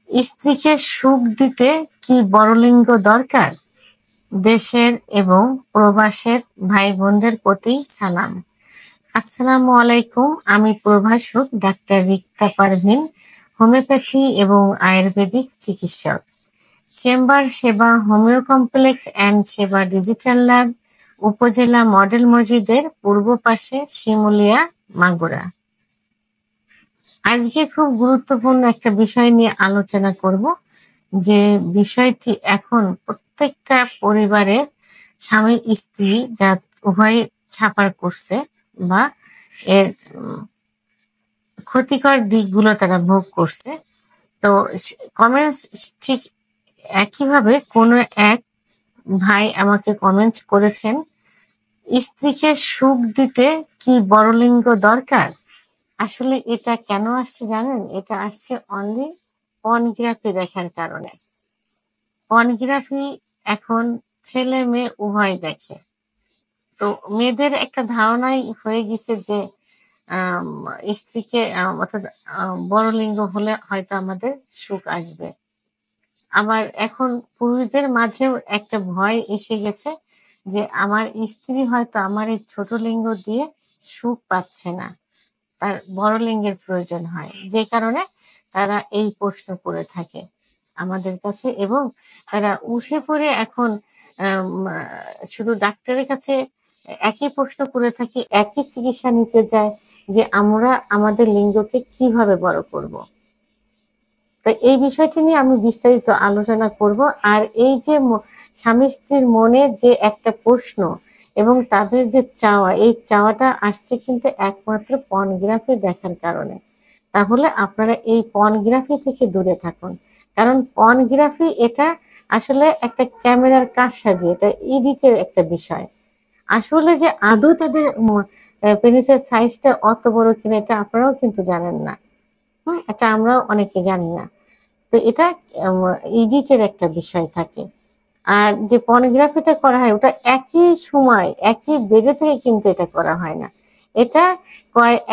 স্ত্রীকে সুখ দিতে কি বড়লিঙ্গ দরকার? দেশের এবং প্রবাসের ভাই বোনদের প্রতি সালাম। আসসালামু আলাইকুম। আমি প্রভাষক ডাক্তার রিক্তা পারভিন, হোমিওপ্যাথি এবং আয়ুর্বেদিক চিকিৎসক। চেম্বার সেবা, হোমিও কমপ্লেক্স অ্যান্ড সেবা ডিজিটাল ল্যাব, উপজেলা মডেল মসজিদের পূর্ব পাশে, শিমুলিয়া, মাগুরা। আজকে খুব গুরুত্বপূর্ণ একটা বিষয় নিয়ে আলোচনা করব, যে বিষয়টি এখন প্রত্যেকটা পরিবারে স্বামী স্ত্রী যা উভয় ছাপার করছে বা এর ক্ষতিকর দিকগুলো তারা ভোগ করছে। তো কমেন্টস ঠিক একইভাবে কোনো এক ভাই আমাকে কমেন্টস করেছেন, স্ত্রীকে সুখ দিতে কি বড়লিঙ্গ দরকার? আসলে এটা কেন আসছে জানেন? এটা আসছে অনলি পর্নোগ্রাফি দেখার কারণে। পর্নোগ্রাফি এখন ছেলে মেয়ে উভয় দেখে। তো মেয়েদের একটা ধারণাই হয়ে গেছে যে আম, স্ত্রীকে অর্থাৎ বড়লিঙ্গ হলে হয়তো আমাদের সুখ আসবে। আবার এখন পুরুষদের মাঝেও একটা ভয় এসে গেছে যে আমার স্ত্রী হয়তো আমার এই ছোট লিঙ্গ দিয়ে সুখ পাচ্ছে না, তার বড় লিঙ্গের প্রয়োজন হয়, যে কারণে তারা এই প্রশ্ন করে থাকে আমাদের কাছে। এবং তারা উঠে পড়ে এখন শুধু ডাক্তারের কাছে একই প্রশ্ন করে থাকি, একই চিকিৎসা নিতে যায় যে আমরা আমাদের লিঙ্গকে কিভাবে বড় করব। তো এই বিষয়টি নিয়ে আমি বিস্তারিত আলোচনা করব। আর এই যে স্বামী স্ত্রীর মনে যে একটা প্রশ্ন এবং তাদের যে চাওয়া, এই চাওয়াটা আসছে কিন্তু একমাত্র পর্নোগ্রাফি দেখার কারণে। তাহলে আপনারা এই পর্নোগ্রাফি থেকে দূরে থাকুন, কারণ পর্নোগ্রাফি এটা আসলে একটা ক্যামেরার কারসাজি, এটা এডিটের একটা বিষয়। আসলে যে আদৌ তাদের পেনিসের সাইজটা অত বড় কিনা এটা আপনারাও কিন্তু জানেন না। এটা আমরাও অনেকে জানি না। তো এটা এডিটের একটা বিষয় থাকে। আর যে পর্নোগ্রাফিটা করা হয় ওটা একই সময় একই বেডে থেকে কিন্তু এটা করা হয় না। এটা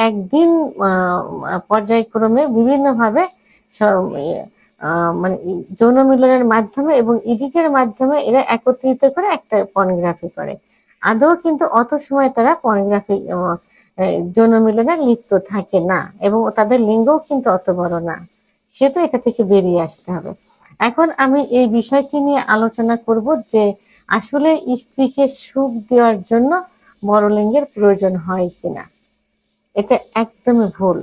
একদিন পর্যায়ক্রমে বিভিন্নভাবে মানে যৌন মিলনের মাধ্যমে এবং এডিটের মাধ্যমে এরা একত্রিত করে একটা পর্নোগ্রাফি করে। আদৌ কিন্তু অত সময় তারা পর্নোগ্রাফি যৌন মিলনে লিপ্ত থাকে না, এবং তাদের লিঙ্গও কিন্তু অত বড় না। সে তো এটা থেকে বেরিয়ে আসতে হবে। এখন আমি এই বিষয়টি নিয়ে আলোচনা করব যে আসলে স্ত্রীকে সুখ দেওয়ার জন্য বড়লিঙ্গের প্রয়োজন হয় কিনা। এটা একদমই ভুল।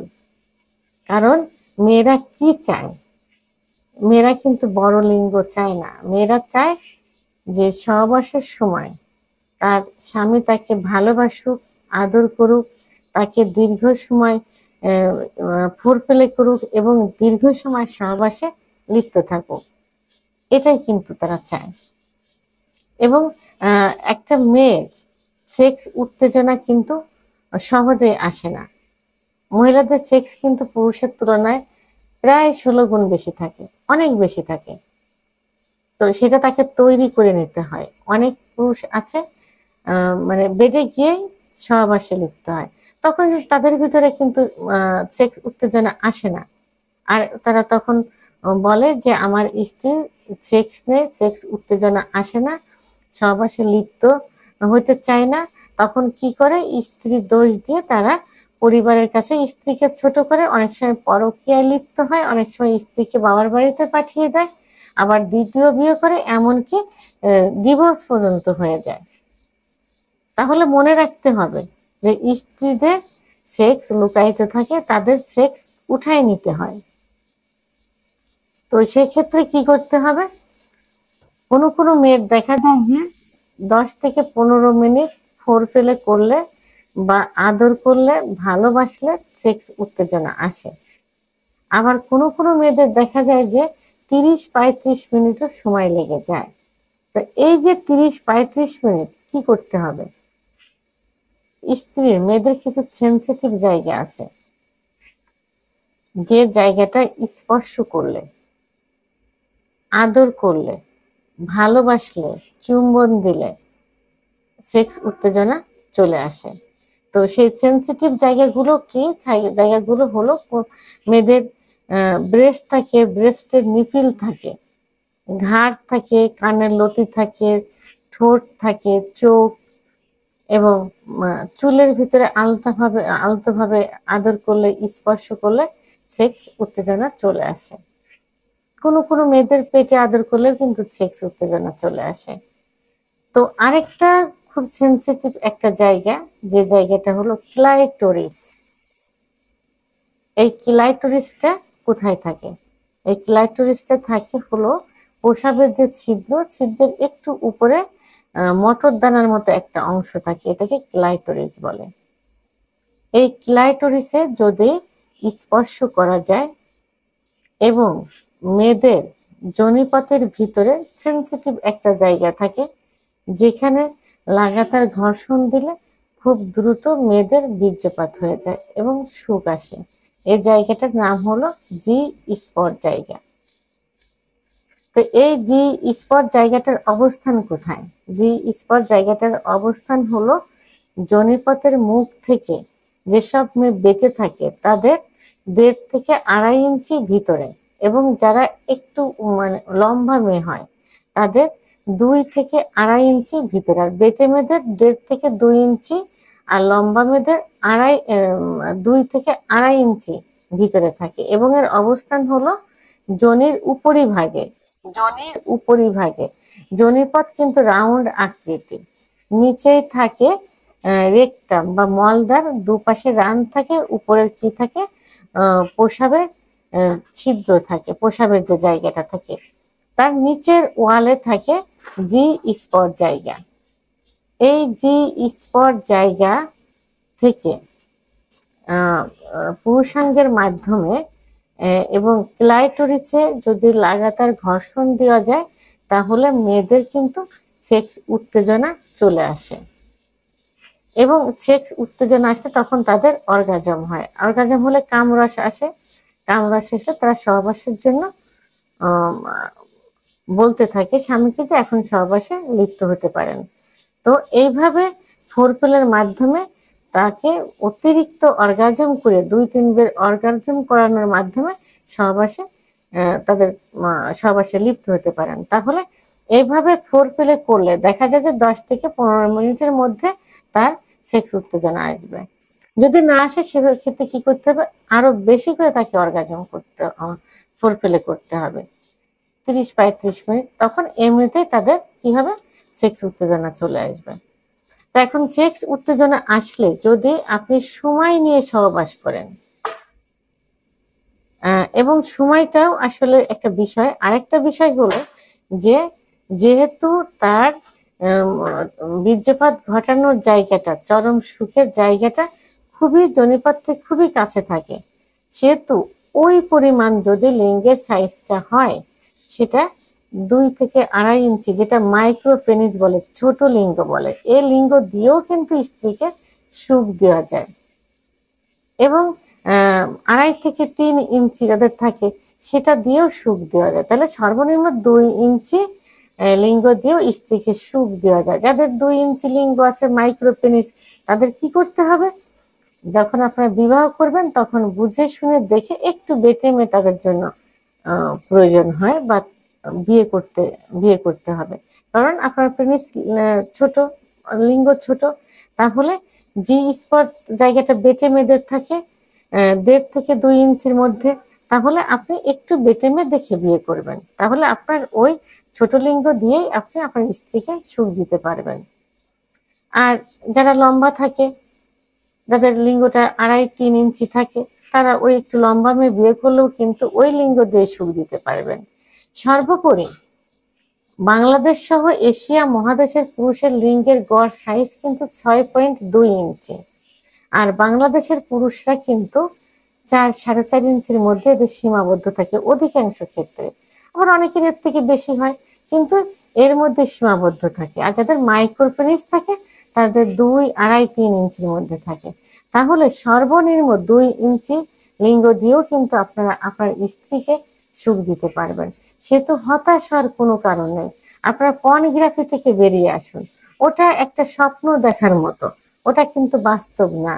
কারণ মেয়েরা কি চায়? মেয়েরা কিন্তু বড় লিঙ্গ চায় না। মেয়েরা চায় যে সহবাসের সময় তার স্বামী তাকে ভালোবাসুক, আদর করুক, তাকে দীর্ঘ সময় ফোরপ্লে করুক এবং দীর্ঘ সময় সহবাসে লিপ্ত থাকুক। এটাই কিন্তু তারা চায়। এবং একটা মেয়ের সেক্স উত্তেজনা কিন্তু সহজে আসে না। মহিলাদের সেক্স কিন্তু পুরুষের তুলনায় প্রায় 16 গুণ বেশি থাকে, অনেক বেশি থাকে। তো সেটা তাকে তৈরি করে নিতে হয়। অনেক পুরুষ আছে মানে বেডে গিয়েই সহবাসে লিপ্ত হয়, তখন তাদের ভিতরে কিন্তু সেক্স উত্তেজনা আসে না। আর তারা তখন বলে যে আমার স্ত্রী সেক্স নেই, সেক্স উত্তেজনা আসে না, সহবাসে লিপ্ত হতে চায় না। তখন কি করে? স্ত্রী দোষ দিয়ে তারা পরিবারের কাছে স্ত্রীকে ছোট করে, অনেক সময় পরকীয়ায় লিপ্ত হয়, অনেক সময় স্ত্রীকে বাবার বাড়িতে পাঠিয়ে দেয়, আবার দ্বিতীয় বিয়ে করে, এমনকি ডিভোর্স পর্যন্ত হয়ে যায়। তাহলে মনে রাখতে হবে যে স্ত্রীদের সেক্স লুকায়িত থাকে, তাদের সেক্স উঠাই নিতে হয়। তো সেক্ষেত্রে কি করতে হবে? কোনো কোনো মেয়ের দেখা যায় যে 10 থেকে 15 মিনিট ফোরপ্লে করলে বা আদর করলে, ভালোবাসলে সেক্স উত্তেজনা আসে। আবার কোনো কোনো মেয়েদের দেখা যায় যে 30-35 মিনিটও সময় লেগে যায়। তো এই যে 30-35 মিনিট কি করতে হবে? স্ত্রীর, মেয়েদের কিছু সেনসিটিভ জায়গা আছে, যে জায়গাটা স্পর্শ করলে, আদর করলে, ভালোবাসলে, চুম্বন দিলে সেক্স উত্তেজনা চলে আসে। তো সেই সেনসিটিভ জায়গাগুলো কি? জায়গাগুলো হলো মেয়েদের ব্রেস্ট থাকে, ব্রেস্টের নিপিল থাকে, ঘাড় থাকে, কানের লতি থাকে, ঠোঁট থাকে, চোখ এবং চুলের ভিতরে আলতোভাবে আদর করলে, স্পর্শ করলে সেক্স উত্তেজনা চলে আসে। কোনো কোনো মেয়েদের পেটে আদর করলেও কিন্তু সেক্স উত্তেজনা চলে আসে। তো আরেকটা খুব সেন্সিটিভ একটা জায়গা, যে জায়গাটা হলো ক্লাইটোরিস। এই ক্লাইটোরিসটা কোথায় থাকে? এই ক্লাইটোরিসটা থাকে হলো প্রসাবের যে ছিদ্রের একটু উপরে মটর দানার মতো একটা অংশ থাকে, এটাকে ক্লাইটোরিস বলে। এই ক্লাইটোরিসে যদি স্পর্শ করা যায় এবং মেয়েদের যোনিপথের ভিতরে সেন্সিটিভ একটা জায়গা থাকে, যেখানে লাগাতার ঘর্ষণ দিলে খুব দ্রুত মেয়েদের বীর্যপাত হয়ে যায় এবং সুখ আসে, এই জায়গাটার নাম হলো জি স্পট জায়গা। তো এই জি স্পট জায়গাটার অবস্থান কোথায়? জি স্পট জায়গাটার অবস্থান হলো যোনিপথের মুখ থেকে যেসব মেয়ে বেঁকে থাকে তাদের 1.5 থেকে 2.5 ইঞ্চি ভিতরে, এবং যারা একটু মানে লম্বা মেয়ে হয় তাদের 2 থেকে 2.5 ইঞ্চি ভিতরে, আর বেটে মেয়েদের 1.5 থেকে 2 ইঞ্চি, আর লম্বা মেয়েদের 2 থেকে 2.5 ইঞ্চি ভিতরে থাকে, এবং এর অবস্থান হলো যোনির উপরিভাগে। যোনিপথ কিন্তু রাউন্ড আকৃতি, নিচেই থাকে রেকটাম বা মলদ্বার, দুপাশে রান থাকে, উপরের কি থাকে প্রসাবের ছিদ্র থাকে, প্রসাবের যে জায়গাটা থাকে তার নিচের ওয়ালে থাকে জি স্পট জায়গা। এই জি স্পট জায়গা থেকে পুরুষাঙ্গের মাধ্যমে এবং ক্লাইটোরিসে যদি লাগাতার ঘর্ষণ দেওয়া যায় তাহলে মেয়েদের কিন্তু সেক্স উত্তেজনা চলে আসে, এবং সেক্স উত্তেজনা আসলে তখন তাদের অর্গাজম হয়। অর্গাজম হলে কামরস আসে, কামরস আসলে তারা সহবাসের জন্য বলতে থাকে স্বামীকে যে এখন সহবাসে লিপ্ত হতে পারেন। তো এইভাবে ফোরপ্লের মাধ্যমে তাকে অতিরিক্ত অর্গাজম করে 2-3 বার অর্গাজম করানোর মাধ্যমে সহবাসে তাদের সহবাসে লিপ্ত হতে পারেন। তাহলে এইভাবে ফোরপ্লে করলে দেখা যায় যে 10 থেকে 15 মিনিটের মধ্যে তার সেক্স উত্তেজনা আসবে। যদি না আসে সেক্ষেত্রে কি করতে হবে? আরো বেশি করে তাকে অর্গাজম ফোরপ্লে করতে হবে 30-35 মিনিট, তখন এমনিতেই তাদের কি হবে? সেক্স উত্তেজনা চলে আসবে। তো এখন সেক্স উত্তেজনা আসলে যদি আপনি সময় নিয়ে সহবাস করেন, এবং সময়টাও আসলে একটা বিষয়। আরেকটা বিষয় হলো যে যেহেতু তার বীর্যপাত ঘটানোর জায়গাটা, চরম সুখের জায়গাটা খুবই যোনিপথ থেকে খুবই কাছে থাকে, সেহেতু ওই পরিমাণ যদি লিঙ্গের সাইজটা হয় সেটা 2 থেকে 2.5 ইঞ্চি, যেটা মাইক্রো পেনিস বলে, ছোট লিঙ্গ বলে, এই লিঙ্গ দিয়েও কিন্তু স্ত্রীকে সুখ দেওয়া যায়। এবং 2.5 থেকে 3 ইঞ্চি যাদের থাকে সেটা দিয়েও সুখ দেওয়া যায়। তাহলে সর্বনিম্ন 2 ইঞ্চি লিঙ্গ দিয়েও স্ত্রীকে সুখ দেওয়া যায়। যাদের 2 ইঞ্চি লিঙ্গ আছে, মাইক্রো পেনিস, তাদের কি করতে হবে? যখন আপনারা বিবাহ করবেন তখন বুঝে শুনে দেখে একটু বেটে মেয়ে তাদের জন্য প্রয়োজন হয়, বা বিয়ে করতে হবে। কারণ আপনার পেনিস ছোট, লিঙ্গ ছোট, তাহলে জি স্পট জায়গাটা বেটে মেয়েদের থাকে 1.5 থেকে 2 ইঞ্চির মধ্যে, তাহলে আপনি একটু বেটে মেয়ে দেখে বিয়ে করবেন, তাহলে আপনার ওই ছোট লিঙ্গ দিয়েই আপনি আপনার স্ত্রীকে সুখ দিতে পারবেন। আর যারা লম্বা থাকে, যাদের লিঙ্গটা 2.5-3 ইঞ্চি থাকে, তারা ওই একটু লম্বা মেয়ে বিয়ে করলেও কিন্তু ওই লিঙ্গ দিয়ে সুখ দিতে পারবেন। সর্বোপরি বাংলাদেশ সহ এশিয়া মহাদেশের পুরুষের লিঙ্গের গড় সাইজ কিন্তু 6.2 ইঞ্চি, আর বাংলাদেশের পুরুষরা কিন্তু 4-4.5 ইঞ্চির মধ্যে এদের সীমাবদ্ধ থাকে অধিকাংশ ক্ষেত্রে। আবার অনেকের এর থেকে বেশি হয়, কিন্তু এর মধ্যে সীমাবদ্ধ থাকে। আর যাদের মাইক্রো পেনিস থাকে তাদের 2, 2.5, 3 ইঞ্চির মধ্যে থাকে। তাহলে সর্বনিম্ন 2 ইঞ্চি লিঙ্গ দিয়েও কিন্তু আপনারা আপনার স্ত্রীকে সুখ দিতে পারবেন। সে তো হতাশ হওয়ার কোনো কারণ নেই। আপনারা পর্নোগ্রাফি থেকে বেরিয়ে আসুন, ওটা একটা স্বপ্ন দেখার মতো, ওটা কিন্তু বাস্তব না।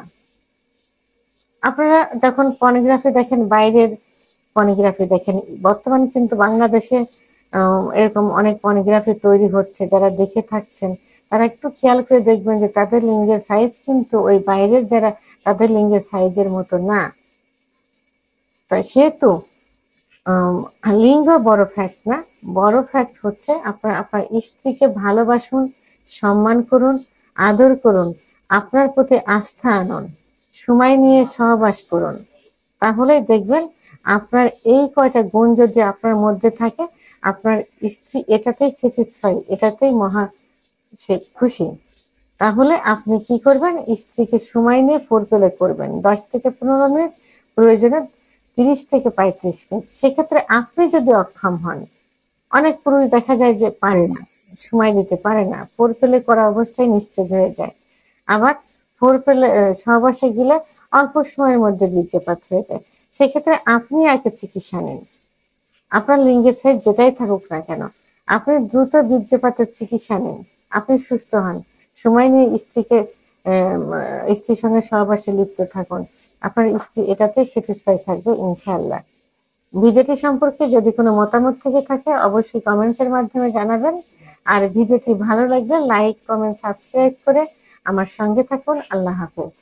আপনারা যখন পর্নোগ্রাফি দেখেন বাইরের পর্নোগ্রাফি দেখেন। বর্তমানে কিন্তু বাংলাদেশে এরকম অনেক পর্নোগ্রাফি তৈরি হচ্ছে, যারা দেখে থাকছেন তারা একটু খেয়াল করে দেখবেন যে তাদের লিঙ্গের সাইজ কিন্তু ওই বাইরের যারা তাদের লিঙ্গের সাইজের মতো না। তাই সেহেতু লিঙ্গ বড় ফ্যাক্ট না, বড় ফ্যাক্ট হচ্ছে আপনার আপনার স্ত্রীকে ভালোবাসুন, সম্মান করুন, আদর করুন, আপনার প্রতি আস্থা আনুন, সময় নিয়ে সহবাস করুন। তাহলেই দেখবেন আপনার এই কয়টা গুণ যদি আপনার মধ্যে থাকে, আপনার স্ত্রী এটাতেই স্যাটিসফাই, এটাতেই মহা সে খুশি। তাহলে আপনি কি করবেন, স্ত্রীকে সময় নিয়ে ফোরপ্লে করবেন 10 থেকে 15 মিনিট, প্রয়োজনে 30 থেকে 35 মিনিট। সেক্ষেত্রে আপনি যদি অক্ষম হন, অনেক পুরুষ দেখা যায় যে পারে না, সময় দিতে পারে না, ফোরপ্লে করা অবস্থায় নিস্তেজ হয়ে যায়। আবার ফোরপ্লে সহবাসে গেলে অল্প সময়ের মধ্যে বীর্যপাত হয়ে যায়। সেক্ষেত্রে আপনি আগে চিকিৎসা নিন, আপনার লিঙ্গের সাইজ যেটাই থাকুক না কেন, আপনি দ্রুত বীর্যপাতের চিকিৎসা নিন, আপনি সুস্থ হন। সময় নিয়ে স্ত্রীর সঙ্গে সহবাসে লিপ্ত থাকুন, আপনার স্ত্রী এটাতে স্যাটিসফাই থাকবে ইনশাআল্লাহ। ভিডিওটি সম্পর্কে যদি কোনো মতামত থেকে থাকে অবশ্যই কমেন্টসের মাধ্যমে জানাবেন। আর ভিডিওটি ভালো লাগলে লাইক, কমেন্ট, সাবস্ক্রাইব করে আমার সঙ্গে থাকুন। আল্লাহ হাফেজ।